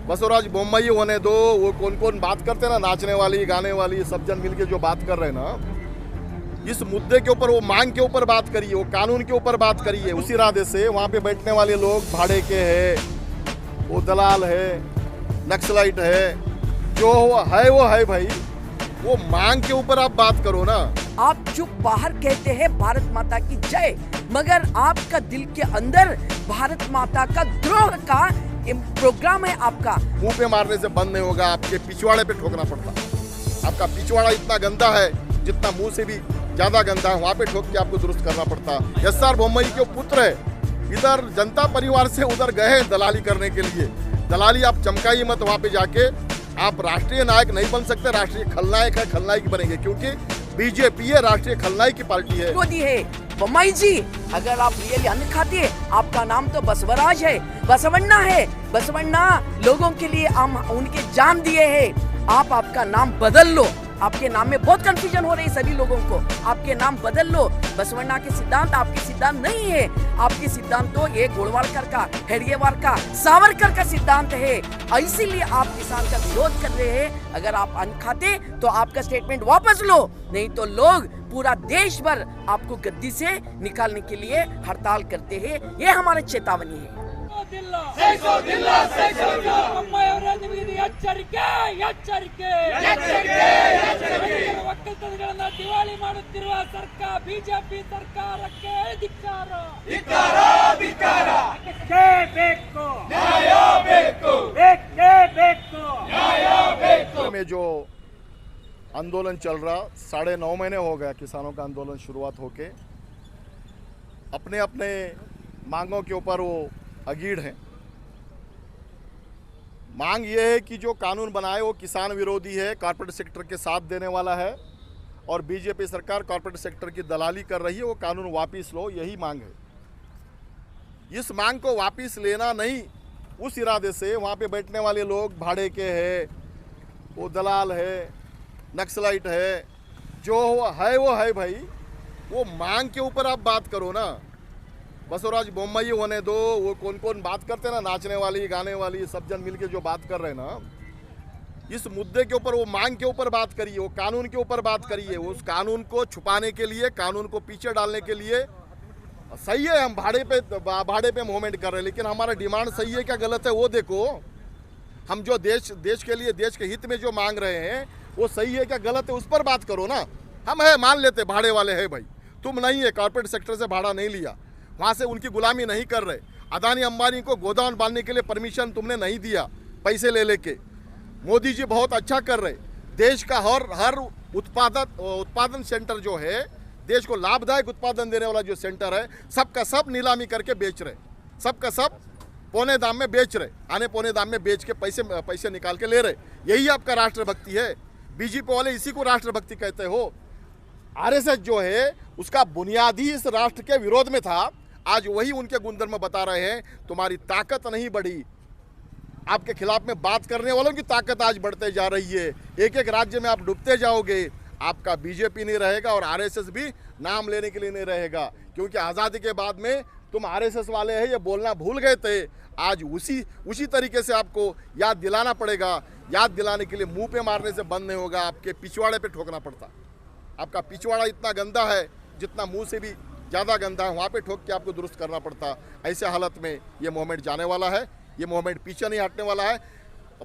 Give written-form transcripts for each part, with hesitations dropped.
बसवराज बोम्मई होने दो, वो कौन कौन बात करते हैं ना, नाचने वाली गाने वाली सब जन मिलके जो बात कर रहे हैं ना, इस मुद्दे के ऊपर, वो मांग के ऊपर बात करिए, वो कानून के ऊपर बात करिए। उस इरादे से वहाँ पे बैठने वाले लोग भाड़े के हैं, वो दलाल है, नक्सलाइट है, जो वो है भाई, वो मांग के ऊपर आप बात करो ना। आप चुप बाहर कहते हैं भारत माता की जय, मगर आपका दिल के अंदर भारत माता का द्रोह का प्रोग्राम है। आपका मुंह पे मारने से बंद नहीं होगा, आपके पिछवाड़े पे ठोकना पड़ता। आपका पिछवाड़ा इतना गंदा है जितना मुंह से भी ज्यादा गंदा है, वहाँ पे ठोक के आपको दुरुस्त करना पड़ता। एस.आर. बोम्मई के पुत्र है, इधर जनता परिवार से उधर गए दलाली करने के लिए। दलाली आप चमकाइए मत, वहाँ पे जाके आप राष्ट्रीय नायक नहीं बन सकते, राष्ट्रीय खलनायक है, खलनायक बनेंगे, क्योंकि बीजेपी है, राष्ट्रीय खलनायक की पार्टी है। विरोधी है बोम्मई जी। अगर आप रियली अन्न खाते हैं, आपका नाम तो बसवराज है, बसवन्ना है। बसवन्ना लोगों के लिए हम उनके जान दिए हैं। आप आपका नाम बदल लो। आपके नाम में बहुत कंफ्यूजन हो रही है सभी लोगों को। आपके नाम बदल लो। बसवन्ना के सिद्धांत आपके सिद्धांत नहीं है। आपके सिद्धांत तो ये गोलवालकर का, हेडगेवार का, सावरकर का सिद्धांत है। इसीलिए आप किसान का विरोध कर रहे हैं। अगर आप अन्न खाते तो आपका स्टेटमेंट वापस लो, नहीं तो लोग पूरा देश भर आपको गद्दी से निकालने के लिए हड़ताल करते हैं। ये हमारी चेतावनी है। ಒಕ್ಕಲ್ತನಗಳನ್ನು ದಿವಾಳಿ ಮಾಡುತ್ತಿರುವ ಸರ್ಕಾರ ಬಿಜೆಪಿ ಸರ್ಕಾರಕ್ಕೆ ಧಿಕ್ಕಾರ ಬೇಕು ನ್ಯಾಯ ಬೇಕು ಬೇಕು ನ್ಯಾಯ ಬೇಕು। में जो आंदोलन चल रहा, 9.5 महीने हो गया किसानों का आंदोलन शुरुआत होके, अपने अपने मांगों के ऊपर वो अगीड़ हैं। मांग ये है कि जो कानून बनाए वो किसान विरोधी है, कॉर्पोरेट सेक्टर के साथ देने वाला है, और बीजेपी सरकार कॉर्पोरेट सेक्टर की दलाली कर रही है, वो कानून वापस लो, यही मांग है। इस मांग को वापस लेना नहीं, उस इरादे से वहाँ पे बैठने वाले लोग भाड़े के हैं, वो दलाल है, नक्सलाइट है, जो वो है भाई, वो मांग के ऊपर आप बात करो ना। बसवराज बोम्मई होने दो, वो कौन कौन बात करते हैं ना, नाचने वाली गाने वाली सब जन मिलके जो बात कर रहे हैं ना, इस मुद्दे के ऊपर, वो मांग के ऊपर बात करिए, वो कानून के ऊपर बात करिए। उस कानून को छुपाने के लिए, कानून को पीछे डालने के लिए, सही है हम भाड़े पे मूवमेंट कर रहे हैं, लेकिन हमारा डिमांड सही है क्या गलत है वो देखो। हम जो देश के लिए, देश के हित में जो मांग रहे हैं वो सही है क्या गलत है, उस पर बात करो ना। हम है मान लेते भाड़े वाले है भाई, तुम नहीं है, कॉर्पोरेट सेक्टर से भाड़ा नहीं लिया, वहाँ से उनकी गुलामी नहीं कर रहे। अदानी अंबानी को गोदाम बांधने के लिए परमिशन तुमने नहीं दिया, पैसे ले लेके। मोदी जी बहुत अच्छा कर रहे, देश का हर उत्पादन सेंटर जो है, देश को लाभदायक उत्पादन देने वाला जो सेंटर है, सबका सब नीलामी करके बेच रहे, सबका सब पौने दाम में बेच रहे, आने पौने दाम में बेच के पैसे निकाल के ले रहे। यही आपका राष्ट्रभक्ति है। बीजेपी वाले इसी को राष्ट्रभक्ति कहते हो। आरएसएस जो है उसका बुनियादी इस राष्ट्र के विरोध में था, आज वही उनके गुणधर्म बता रहे हैं। तुम्हारी ताकत नहीं बढ़ी, आपके खिलाफ में बात करने वालों की ताकत आज बढ़ते जा रही है। एक एक राज्य में आप डूबते जाओगे। आपका बीजेपी नहीं रहेगा और आरएसएस भी नाम लेने के लिए नहीं रहेगा, क्योंकि आज़ादी के बाद में तुम आरएसएस वाले हैं ये बोलना भूल गए थे। आज उसी तरीके से आपको याद दिलाना पड़ेगा। याद दिलाने के लिए मुंह पे मारने से बंद नहीं होगा, आपके पिछवाड़े पे ठोकना पड़ता। आपका पिछवाड़ा इतना गंदा है जितना मुंह से भी ज़्यादा गंदा है, वहाँ पे ठोक के आपको दुरुस्त करना पड़ता। ऐसे हालत में ये मूवमेंट जाने वाला है, ये मूवमेंट पीछे नहीं हटने वाला है।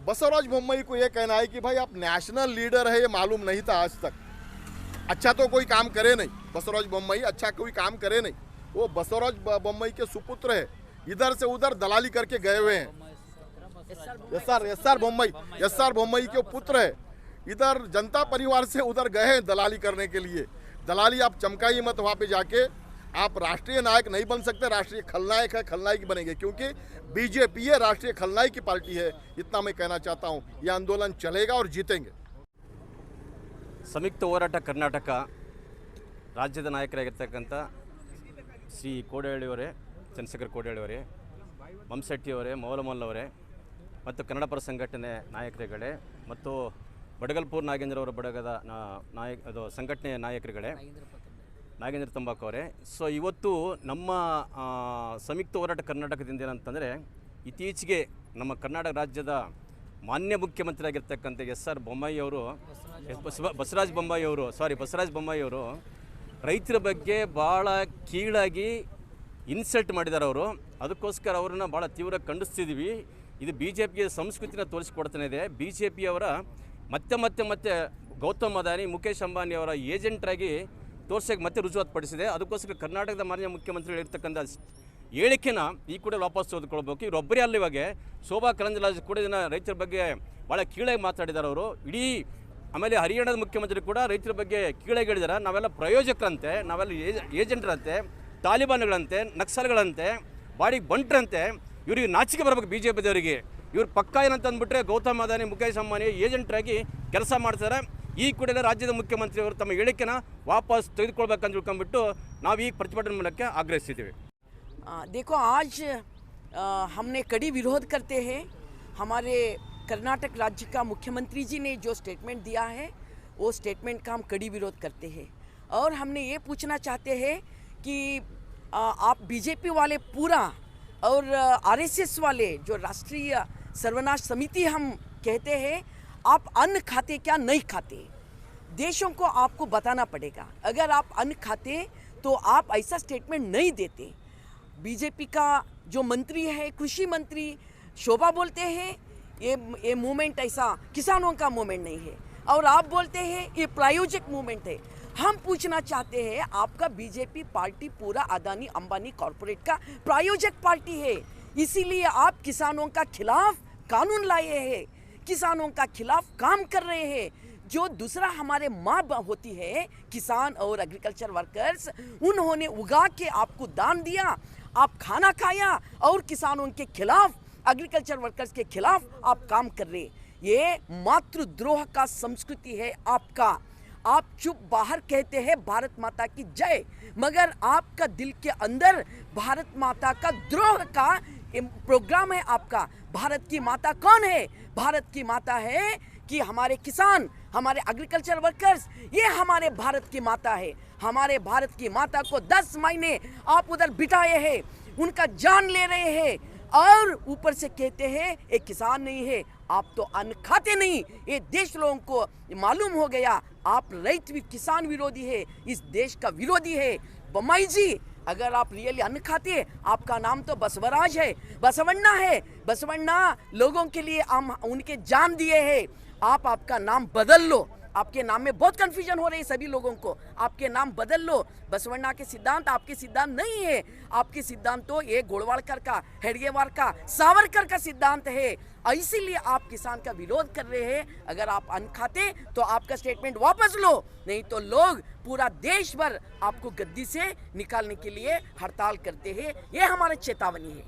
बसवराज बोम्मई को ये कहना है कि भाई आप नेशनल लीडर है, ये मालूम नहीं था आज तक। अच्छा तो कोई काम करे नहीं, बसवराज बोम्मई अच्छा कोई काम करे नहीं। वो बसवराज बोम्मई के सुपुत्र है, इधर से उधर दलाली करके गए हुए हैं। एस.आर. बोम्मई के पुत्र है, इधर जनता परिवार से उधर गए हैं दलाली करने के लिए। दलाली आप चमकाइए मत, वहाँ पे जाके आप राष्ट्रीय नायक नहीं बन सकते, राष्ट्रीय खलनायक है, खलनायक बनेंगे, क्योंकि बीजेपी है, राष्ट्रीय खलनायक की पार्टी है। इतना मैं कहना चाहता हूँ। यह आंदोलन चलेगा और जीतेंगे। ಸಂಯುಕ್ತ ಹೋರಾಟ ಕರ್ನಾಟಕ ರಾಜ್ಯದ ನಾಯಕರಾಗಿರ್ತಕ್ಕಂಥ ಶ್ರೀ ಕೋಡಿಹಳ್ಳಿಯವರೇ, ಚಂದ್ರಶೇಖರ್ ಕೋಡಿಹಳ್ಳಿಯವರೇ, ಮಂಶೆಟ್ಟಿಯವರೇ, ಮೌಲಮಲ್ಲವರೇ ಮತ್ತು ಕನ್ನಡಪರ ಸಂಘಟನೆ ನಾಯಕರುಗಳೇ ಮತ್ತು ಬಡಗಲ್ಪುರ್ ನಾಗೇಂದ್ರವರ ಬಡಗದ ಸಂಘಟನೆಯ ನಾಯಕರುಗಳೇ, ನಾಗೇಂದ್ರ ತಂಬಾಕು ಅವರೇ. ಸೊ ಇವತ್ತು ನಮ್ಮ ಸಂಯುಕ್ತ ಹೋರಾಟ ಕರ್ನಾಟಕದಿಂದ ಏನಂತಂದರೆ, ಇತ್ತೀಚೆಗೆ ನಮ್ಮ ಕರ್ನಾಟಕ ರಾಜ್ಯದ ಮಾನ್ಯ ಮುಖ್ಯಮಂತ್ರಿ ಆಗಿರ್ತಕ್ಕಂಥ ಎಸ್.ಆರ್. ಬೊಮ್ಮಾಯಿ ಅವರು ಬಸವರಾಜ ಬೊಮ್ಮಾಯಿ ಅವರು ರೈತರ ಬಗ್ಗೆ ಭಾಳ ಕೀಳಾಗಿ ಇನ್ಸಲ್ಟ್ ಮಾಡಿದ್ದಾರೆ ಅವರು. ಅದಕ್ಕೋಸ್ಕರ ಅವ್ರನ್ನ ಭಾಳ ತೀವ್ರ ಖಂಡಿಸ್ತಿದ್ದೀವಿ. ಇದು ಬಿ ಜೆ ಪಿಯ ಸಂಸ್ಕೃತಿನ ತೋರಿಸ್ಕೊಡ್ತಾನೆ ಇದೆ. ಬಿ ಜೆ ಪಿಯವರ ಮತ್ತೆ ಗೌತಮ್ ಅದಾನಿ, ಮುಖೇಶ್ ಅಂಬಾನಿ ಅವರ ಏಜೆಂಟ್ರಾಗಿ ತೋರ್ಸೋಕ್ಕೆ ಮತ್ತೆ ರುಜುವಾತು ಪಡಿಸಿದೆ. ಅದಕ್ಕೋಸ್ಕರ ಕರ್ನಾಟಕದ ಮಾನ್ಯ ಮುಖ್ಯಮಂತ್ರಿಗಳು ಇರ್ತಕ್ಕಂಥ ಹೇಳಿಕೆನ ಈ ಕೂಡ ವಾಪಸ್ ತೆಗೆದುಕೊಳ್ಬೇಕು. ಇವರೊಬ್ಬರೇ ಅಲ್ಲ, ಇವಾಗ ಶೋಭಾ ಕರಂದ್ಲಾಜೆ ಕೂಡ ಇದನ್ನು ರೈತರ ಬಗ್ಗೆ ಭಾಳ ಕೀಳಾಗಿ ಮಾತಾಡಿದ್ದಾರೆ ಅವರು. ಇಡೀ ಆಮೇಲೆ ಹರಿಯಾಣದ ಮುಖ್ಯಮಂತ್ರಿ ಕೂಡ ರೈತರ ಬಗ್ಗೆ ಕೀಳಾಗಿ ಹೇಳಿದ್ದಾರೆ. ನಾವೆಲ್ಲ ಪ್ರಯೋಜಕರಂತೆ, ನಾವೆಲ್ಲ ಏಜೆಂಟ್ರಂತೆ, ತಾಲಿಬಾನ್ಗಳಂತೆ, ನಕ್ಸಲ್ಗಳಂತೆ, ಬಾಡಿಗೆ ಬಂಟ್ರಂತೆ. ಇವ್ರಿಗೆ ನಾಚಿಕೆ ಬರಬೇಕು ಬಿ ಜೆ ಪಿದವರಿಗೆ. ಇವ್ರು ಪಕ್ಕ ಏನಂತ ಅಂದ್ಬಿಟ್ರೆ ಗೌತಮ್ ಅದಾನಿ, ಮುಖೇಶ್ ಅಂಬಾನಿ ಏಜೆಂಟ್ರಾಗಿ ಕೆಲಸ ಮಾಡ್ತಾರೆ. ಈ ಕೂಡಲೇ ರಾಜ್ಯದ ಮುಖ್ಯಮಂತ್ರಿಯವರು ತಮ್ಮ ಹೇಳಿಕೆನ ವಾಪಸ್ ತೆಗೆದುಕೊಳ್ಬೇಕಂತ ತಿಳ್ಕೊಂಡ್ಬಿಟ್ಟು ನಾವು ಈ ಪ್ರತಿಭಟನೆ ಮೂಲಕ ಆಗ್ರಹಿಸಿದ್ದೀವಿ. देखो, आज हमने कड़ी विरोध करते हैं. हमारे कर्नाटक राज्य का मुख्यमंत्री जी ने जो स्टेटमेंट दिया है वो स्टेटमेंट का हम कड़ी विरोध करते हैं. और हमने ये पूछना चाहते हैं कि आप बीजेपी वाले पूरा और आरएसएस वाले जो राष्ट्रीय सर्वनाश समिति हम कहते हैं, आप अन्न खाते क्या नहीं खाते, देशों को आपको बताना पड़ेगा. अगर आप अन्न खाते तो आप ऐसा स्टेटमेंट नहीं देते. बीजेपी का जो मंत्री है, कृषि मंत्री शोभा बोलते हैं ये मूवमेंट ऐसा किसानों का मूवमेंट नहीं है, और आप बोलते हैं ये प्रायोजक मूवमेंट है. हम पूछना चाहते हैं, आपका बीजेपी पार्टी पूरा अदानी अंबानी कॉरपोरेट का प्रायोजक पार्टी है, इसीलिए आप किसानों का खिलाफ कानून लाए हैं, किसानों का खिलाफ काम कर रहे हैं. जो दूसरा हमारे माँ होती है किसान और एग्रीकल्चर वर्कर्स, उन्होंने उगा के आपको दान दिया, आप खाना खाया, और किसानों के खिलाफ, एग्रीकल्चर वर्कर्स के खिलाफ आप काम कर रहे. ये मातृद्रोह का संस्कृति है आपका. आप चुप बाहर कहते हैं भारत माता की जय, मगर आपका दिल के अंदर भारत माता का द्रोह का प्रोग्राम है आपका. भारत की माता कौन है? भारत की माता है कि हमारे किसान, हमारे एग्रीकल्चर वर्कर्स, ये हमारे भारत की माता है. हमारे भारत की माता को 10 महीने आप उधर बिठाए हैं, उनका जान ले रहे हैं, और ऊपर से कहते हैं ये किसान नहीं है. आप तो अन्न खाते नहीं, ये देश लोगों को मालूम हो गया. आप रैत किसान विरोधी है, इस देश का विरोधी है. बम्माई जी, अगर आप रियली अन्न खाते, आपका नाम तो बसवराज है, बसवन्ना है. बसवन्ना लोगों के लिए हम उनके जान दिए हैं. आप आपका नाम बदल लो. आपके नाम में बहुत कन्फ्यूजन हो रही है सभी लोगों को. आपके नाम बदल लो. बसवन्ना के सिद्धांत आपके सिद्धांत नहीं है. आपके सिद्धांत तो ये गोलवालकर का, हेडगेवार का, सावरकर का सिद्धांत है. इसीलिए आप किसान का विरोध कर रहे हैं. अगर आप अन्न खाते तो आपका स्टेटमेंट वापस लो, नहीं तो लोग पूरा देश भर आपको गद्दी से निकालने के लिए हड़ताल करते हैं. ये हमारा चेतावनी है.